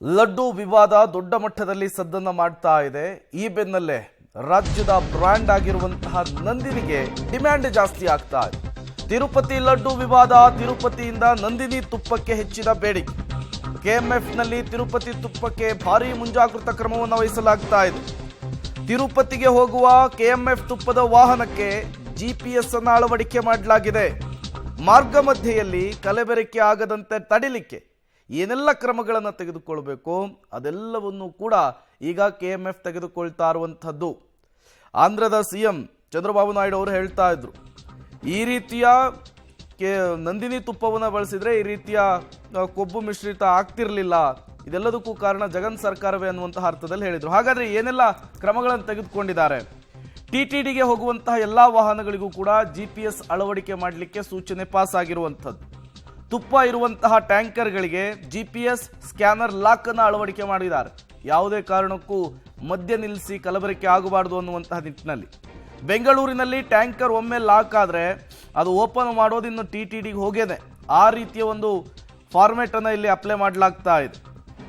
ಲಡ್ಡು ವಿವಾದ ದೊಡ್ಡ ಮಟ್ಟದಲ್ಲಿ ಸದ್ದನ್ನ ಮಾಡ್ತಾ ಇದೆ. ಈ ಬೆನ್ನಲ್ಲೇ ರಾಜ್ಯದ ಬ್ರ್ಯಾಂಡ್ ಆಗಿರುವಂತಹ ನಂದಿನಿಗೆ ಡಿಮ್ಯಾಂಡ್ ಜಾಸ್ತಿ ಆಗ್ತಾ ಇದೆ. ತಿರುಪತಿ ಲಡ್ಡು ವಿವಾದ, ತಿರುಪತಿಯಿಂದ ನಂದಿನಿ ತುಪ್ಪಕ್ಕೆ ಹೆಚ್ಚಿದ ಬೇಡಿಕೆ. ಕೆಎಂಎಫ್ನಲ್ಲಿ ತಿರುಪತಿ ತುಪ್ಪಕ್ಕೆ ಭಾರೀ ಮುಂಜಾಗೃತಾ ಕ್ರಮವನ್ನು ವಹಿಸಲಾಗ್ತಾ ಇದೆ. ತಿರುಪತಿಗೆ ಹೋಗುವ ಕೆಎಂಎಫ್ ತುಪ್ಪದ ವಾಹನಕ್ಕೆ GPS ಅನ್ನು ಅಳವಡಿಕೆ ಮಾಡಲಾಗಿದೆ. ಮಾರ್ಗ ಮಧ್ಯೆಯಲ್ಲಿ ಕಲಬೆರಕೆ ಆಗದಂತೆ ತಡಿಲಿಕ್ಕೆ ಏನೆಲ್ಲ ಕ್ರಮಗಳನ್ನು ತೆಗೆದುಕೊಳ್ಳಬೇಕು ಅದೆಲ್ಲವನ್ನು ಕೂಡ ಈಗ KMF ತೆಗೆದುಕೊಳ್ತಾ ಇರುವಂಥದ್ದು. ಆಂಧ್ರದ CM ಚಂದ್ರಬಾಬು ನಾಯ್ಡು ಅವರು ಹೇಳ್ತಾ ಇದ್ರು, ಈ ರೀತಿಯ ನಂದಿನಿ ತುಪ್ಪವನ್ನು ಬಳಸಿದ್ರೆ ಈ ರೀತಿಯ ಕೊಬ್ಬು ಮಿಶ್ರಿತ ಆಗ್ತಿರ್ಲಿಲ್ಲ, ಇದೆಲ್ಲದಕ್ಕೂ ಕಾರಣ ಜಗನ್ ಸರ್ಕಾರವೇ ಅನ್ನುವಂತಹ ಅರ್ಥದಲ್ಲಿ ಹೇಳಿದರು. ಹಾಗಾದ್ರೆ ಏನೆಲ್ಲ ಕ್ರಮಗಳನ್ನು ತೆಗೆದುಕೊಂಡಿದ್ದಾರೆ? TTDಗೆ ಹೋಗುವಂತಹ ಎಲ್ಲ ವಾಹನಗಳಿಗೂ ಕೂಡ GPS ಅಳವಡಿಕೆ ಮಾಡಲಿಕ್ಕೆ ಸೂಚನೆ ಪಾಸ್ ಆಗಿರುವಂಥದ್ದು. ತುಪ್ಪ ಇರುವಂತಹ ಟ್ಯಾಂಕರ್ಗಳಿಗೆ GPS ಸ್ಕ್ಯಾನರ್ ಲಾಕ್ ಅನ್ನು ಅಳವಡಿಕೆ ಮಾಡಿದ್ದಾರೆ. ಯಾವುದೇ ಕಾರಣಕ್ಕೂ ಮಧ್ಯ ನಿಲ್ಲಿಸಿ ಕಲಬೆರಕೆ ಆಗಬಾರದು ಅನ್ನುವಂತಹ ನಿಟ್ಟಿನಲ್ಲಿ ಬೆಂಗಳೂರಿನಲ್ಲಿ ಟ್ಯಾಂಕರ್ ಒಮ್ಮೆ ಲಾಕ್ ಆದರೆ ಅದು ಓಪನ್ ಮಾಡೋದು ಇನ್ನು TTDಗೆ ಹೋಗೇನೆ. ಆ ರೀತಿಯ ಒಂದು ಫಾರ್ಮೆಟ್ ಅನ್ನು ಇಲ್ಲಿ ಅಪ್ಲೈ ಮಾಡಲಾಗ್ತಾ ಇದೆ.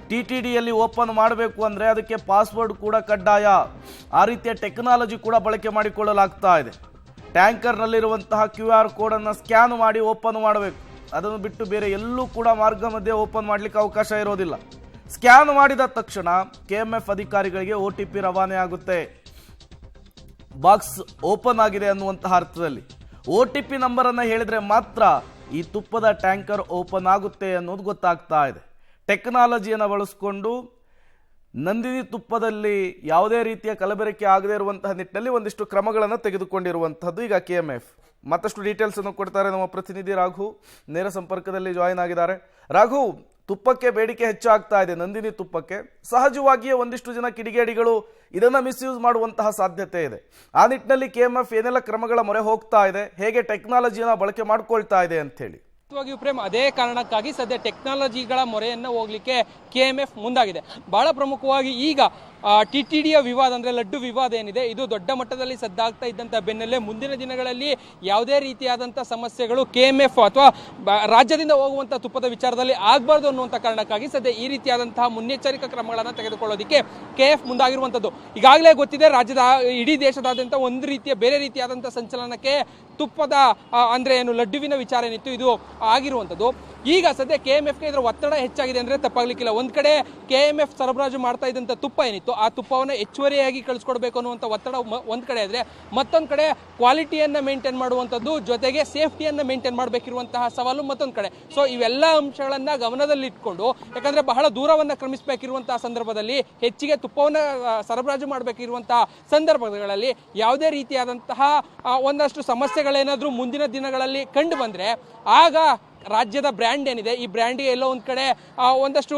TTDಯಲ್ಲಿ ಓಪನ್ ಮಾಡಬೇಕು ಅಂದರೆ ಅದಕ್ಕೆ ಪಾಸ್ವರ್ಡ್ ಕೂಡ ಕಡ್ಡಾಯ. ಆ ರೀತಿಯ ಟೆಕ್ನಾಲಜಿ ಕೂಡ ಬಳಕೆ ಮಾಡಿಕೊಳ್ಳಲಾಗ್ತಾ ಇದೆ. ಟ್ಯಾಂಕರ್ನಲ್ಲಿರುವಂತಹ QR ಕೋಡನ್ನು ಸ್ಕ್ಯಾನ್ ಮಾಡಿ ಓಪನ್ ಮಾಡಬೇಕು. ಅದನ್ನು ಬಿಟ್ಟು ಬೇರೆ ಎಲ್ಲೂ ಕೂಡ ಮಾರ್ಗ ಮಧ್ಯೆ ಓಪನ್ ಮಾಡಲಿಕ್ಕೆ ಅವಕಾಶ ಇರೋದಿಲ್ಲ. ಸ್ಕ್ಯಾನ್ ಮಾಡಿದ ತಕ್ಷಣ KMF ಅಧಿಕಾರಿಗಳಿಗೆ OTP ರವಾನೆ ಆಗುತ್ತೆ. ಬಾಕ್ಸ್ ಓಪನ್ ಆಗಿದೆ ಅನ್ನುವಂತಹ ಅರ್ಥದಲ್ಲಿ OTP ನಂಬರನ್ನು ಹೇಳಿದ್ರೆ ಮಾತ್ರ ಈ ತುಪ್ಪದ ಟ್ಯಾಂಕರ್ ಓಪನ್ ಆಗುತ್ತೆ ಅನ್ನೋದು ಗೊತ್ತಾಗ್ತಾ ಇದೆ. ಟೆಕ್ನಾಲಜಿಯನ್ನು ಬಳಸಿಕೊಂಡು ನಂದಿನಿ ತುಪ್ಪದಲ್ಲಿ ಯಾವುದೇ ರೀತಿಯ ಕಲಬೆರಕೆ ಆಗದೇ ಇರುವಂತಹ ನಿಟ್ಟಿನಲ್ಲಿ ಒಂದಿಷ್ಟು ಕ್ರಮಗಳನ್ನು ತೆಗೆದುಕೊಂಡಿರುವಂಥದ್ದು ಈಗ KMF. ಮತ್ತಷ್ಟು ಡೀಟೇಲ್ಸ್ ಅನ್ನು ಕೊಡ್ತಾರೆ ನಮ್ಮ ಪ್ರತಿನಿಧಿ ರಾಘು, ನೇರ ಸಂಪರ್ಕದಲ್ಲಿ ಜಾಯಿನ್ ಆಗಿದ್ದಾರೆ. ರಾಘು, ತುಪ್ಪಕ್ಕೆ ಬೇಡಿಕೆ ಹೆಚ್ಚಾಗ್ತಾ ಇದೆ, ನಂದಿನಿ ತುಪ್ಪಕ್ಕೆ. ಸಹಜವಾಗಿಯೇ ಒಂದಿಷ್ಟು ಜನ ಕಿಡಿಗೇಡಿಗಳು ಇದನ್ನ ಮಿಸ್ಯೂಸ್ ಮಾಡುವಂತಹ ಸಾಧ್ಯತೆ ಇದೆ. ಆ ನಿಟ್ಟಿನಲ್ಲಿ KMF ಏನೆಲ್ಲ ಕ್ರಮಗಳ ಮೊರೆ ಹೋಗ್ತಾ ಇದೆ, ಹೇಗೆ ಟೆಕ್ನಾಲಜಿಯನ್ನು ಬಳಕೆ ಮಾಡ್ಕೊಳ್ತಾ ಇದೆ ಅಂತ ಹೇಳಿ? ಪ್ರೇಮ್, ಅದೇ ಕಾರಣಕ್ಕಾಗಿ ಸದ್ಯ ಟೆಕ್ನಾಲಜಿಗಳ ಮೊರೆಯನ್ನು ಹೋಗ್ಲಿಕ್ಕೆ KMF ಮುಂದಾಗಿದೆ. ಬಹಳ ಪ್ರಮುಖವಾಗಿ ಈಗ TTDಯ ವಿವಾದ ಅಂದ್ರೆ ಲಡ್ಡು ವಿವಾದ ಏನಿದೆ, ಇದು ದೊಡ್ಡ ಮಟ್ಟದಲ್ಲಿ ಸದ್ದಾಗ್ತಾ ಇದ್ದಂತ ಬೆನ್ನಲ್ಲೇ ಮುಂದಿನ ದಿನಗಳಲ್ಲಿ ಯಾವುದೇ ರೀತಿಯಾದಂಥ ಸಮಸ್ಯೆಗಳು KMF ಅಥವಾ ರಾಜ್ಯದಿಂದ ಹೋಗುವಂಥ ತುಪ್ಪದ ವಿಚಾರದಲ್ಲಿ ಆಗಬಾರ್ದು ಅನ್ನುವಂಥ ಕಾರಣಕ್ಕಾಗಿ ಸದ್ಯ ಈ ರೀತಿಯಾದಂತಹ ಮುನ್ನೆಚ್ಚರಿಕಾ ಕ್ರಮಗಳನ್ನು ತೆಗೆದುಕೊಳ್ಳೋದಕ್ಕೆ KF ಮುಂದಾಗಿರುವಂಥದ್ದು. ಈಗಾಗಲೇ ಗೊತ್ತಿದೆ, ರಾಜ್ಯದ ಇಡೀ ದೇಶದಾದ್ಯಂತ ಒಂದು ರೀತಿಯ ಬೇರೆ ರೀತಿಯಾದಂಥ ಸಂಚಲನಕ್ಕೆ ತುಪ್ಪದ ಅಂದ್ರೆ ಏನು ಲಡ್ಡುವಿನ ವಿಚಾರ ಏನಿತ್ತು ಇದು ಆಗಿರುವಂಥದ್ದು. ಈಗ ಸದ್ಯ KMFಗೆ ಇದರ ಒತ್ತಡ ಹೆಚ್ಚಾಗಿದೆ ಅಂದ್ರೆ ತಪ್ಪಾಗ್ಲಿಕ್ಕಿಲ್ಲ. ಒಂದ್ ಕಡೆ KMF ಸರಬರಾಜು ಮಾಡ್ತಾ ಇದ್ದಂಥ ತುಪ್ಪ ಏನಿತ್ತು ಆ ತುಪ್ಪವನ್ನು ಹೆಚ್ಚುವರಿಯಾಗಿ ಕಳಿಸ್ಕೊಡ್ಬೇಕು ಅನ್ನುವಂಥ ಒತ್ತಡ ಒಂದ್ ಕಡೆ ಇದ್ರೆ, ಮತ್ತೊಂದ್ ಕಡೆ ಕ್ವಾಲಿಟಿಯನ್ನ ಮೇಂಟೈನ್ ಮಾಡುವಂಥದ್ದು ಜೊತೆಗೆ ಸೇಫ್ಟಿಯನ್ನ ಮೇಂಟೈನ್ ಮಾಡಬೇಕಿರುವಂತಹ ಸವಾಲು ಮತ್ತೊಂದ್ ಕಡೆ. ಸೊ ಇವೆಲ್ಲ ಅಂಶಗಳನ್ನ ಗಮನದಲ್ಲಿಟ್ಕೊಂಡು, ಯಾಕಂದ್ರೆ ಬಹಳ ದೂರವನ್ನ ಕ್ರಮಿಸಬೇಕಿರುವಂತಹ ಸಂದರ್ಭದಲ್ಲಿ, ಹೆಚ್ಚಿಗೆ ತುಪ್ಪವನ್ನ ಸರಬರಾಜು ಮಾಡಬೇಕಿರುವಂತಹ ಸಂದರ್ಭಗಳಲ್ಲಿ ಯಾವುದೇ ರೀತಿಯಾದಂತಹ ಒಂದಷ್ಟು ಸಮಸ್ಯೆಗಳೇನಾದ್ರೂ ಮುಂದಿನ ದಿನಗಳಲ್ಲಿ ಕಂಡು ಬಂದ್ರೆ ಆಗ ರಾಜ್ಯದ ಬ್ರ್ಯಾಂಡ್ ಏನಿದೆ ಈ ಬ್ರ್ಯಾಂಡ್ಗೆ ಎಲ್ಲೋ ಒಂದ್ ಕಡೆ ಒಂದಷ್ಟು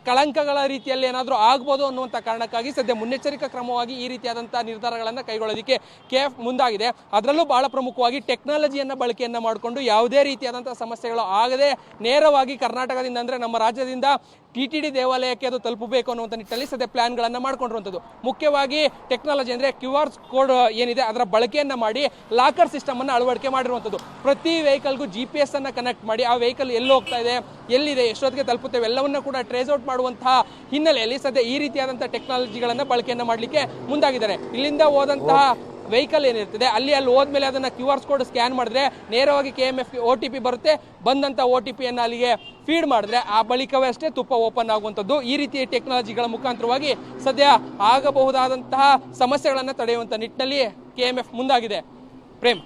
ಕಳಂಕಗಳ ರೀತಿಯಲ್ಲಿ ಏನಾದರೂ ಆಗ್ಬೋದು ಅನ್ನುವಂಥ ಕಾರಣಕ್ಕಾಗಿ ಸದ್ಯ ಮುನ್ನೆಚ್ಚರಿಕಾ ಕ್ರಮವಾಗಿ ಈ ರೀತಿಯಾದಂತಹ ನಿರ್ಧಾರಗಳನ್ನು ಕೈಗೊಳ್ಳೋದಕ್ಕೆ KF ಮುಂದಾಗಿದೆ. ಅದರಲ್ಲೂ ಬಹಳ ಪ್ರಮುಖವಾಗಿ ಟೆಕ್ನಾಲಜಿಯನ್ನ ಬಳಕೆಯನ್ನ ಮಾಡಿಕೊಂಡು ಯಾವುದೇ ರೀತಿಯಾದಂತಹ ಸಮಸ್ಯೆಗಳು ಆಗದೆ ನೇರವಾಗಿ ಕರ್ನಾಟಕದಿಂದ ಅಂದ್ರೆ ನಮ್ಮ ರಾಜ್ಯದಿಂದ TTD ದೇವಾಲಯಕ್ಕೆ ಅದು ತಲುಪಬೇಕು ಅನ್ನುವಂಥ ನಿಟ್ಟಿನಲ್ಲಿ ಸದ್ಯ ಪ್ಲಾನ್ಗಳನ್ನು ಮಾಡ್ಕೊಂಡಿರುವಂಥದ್ದು. ಮುಖ್ಯವಾಗಿ ಟೆಕ್ನಾಲಜಿ ಅಂದರೆ QR ಕೋಡ್ ಏನಿದೆ ಅದರ ಬಳಕೆಯನ್ನು ಮಾಡಿ ಲಾಕರ್ ಸಿಸ್ಟಮ್ ಅನ್ನು ಅಳವಡಿಕೆ ಮಾಡಿರುವಂಥದ್ದು. ಪ್ರತಿ ವೆಹಿಕಲ್ಗೂ GPS ಅನ್ನು ಕನೆಕ್ಟ್ ಮಾಡಿ ಆ ವೆಹಿಕಲ್ ಎಲ್ಲಿ ಹೋಗ್ತಾ ಇದೆ, ಎಲ್ಲಿದೆ, ಎಷ್ಟೊತ್ತಿಗೆ ತಲುಪುತ್ತೇವೆ ಎಲ್ಲವನ್ನ ಕೂಡ ಟ್ರೇಸ್ ಔಟ್ ಮಾಡುವಂತಹ ಹಿನ್ನೆಲೆಯಲ್ಲಿ ಸದ್ಯ ಈ ರೀತಿಯಾದಂತಹ ಟೆಕ್ನಾಲಜಿಗಳನ್ನು ಬಳಕೆಯನ್ನು ಮಾಡಲಿಕ್ಕೆ ಮುಂದಾಗಿದ್ದಾರೆ. ಇಲ್ಲಿಂದ ಹೋದಂತಹ ವೆಹಿಕಲ್ ಏನಿರ್ತದೆ ಅಲ್ಲಿ ಹೋದ್ಮೇಲೆ ಅದನ್ನ QR ಕೋಡ್ ಸ್ಕ್ಯಾನ್ ಮಾಡಿದ್ರೆ ನೇರವಾಗಿ KMF OTP ಬರುತ್ತೆ. ಬಂದಂತ OTPಯನ್ನು ಅಲ್ಲಿಗೆ ಫೀಡ್ ಮಾಡಿದ್ರೆ ಆ ಬಳಿಕವೇ ಅಷ್ಟೇ ತುಪ್ಪ ಓಪನ್ ಆಗುವಂಥದ್ದು. ಈ ರೀತಿಯ ಟೆಕ್ನಾಲಜಿಗಳ ಮುಖಾಂತರವಾಗಿ ಸದ್ಯ ಆಗಬಹುದಾದಂತಹ ಸಮಸ್ಯೆಗಳನ್ನು ತಡೆಯುವಂತ ನಿಟ್ಟಿನಲ್ಲಿ KMF ಮುಂದಾಗಿದೆ. ಪ್ರೇಮ್.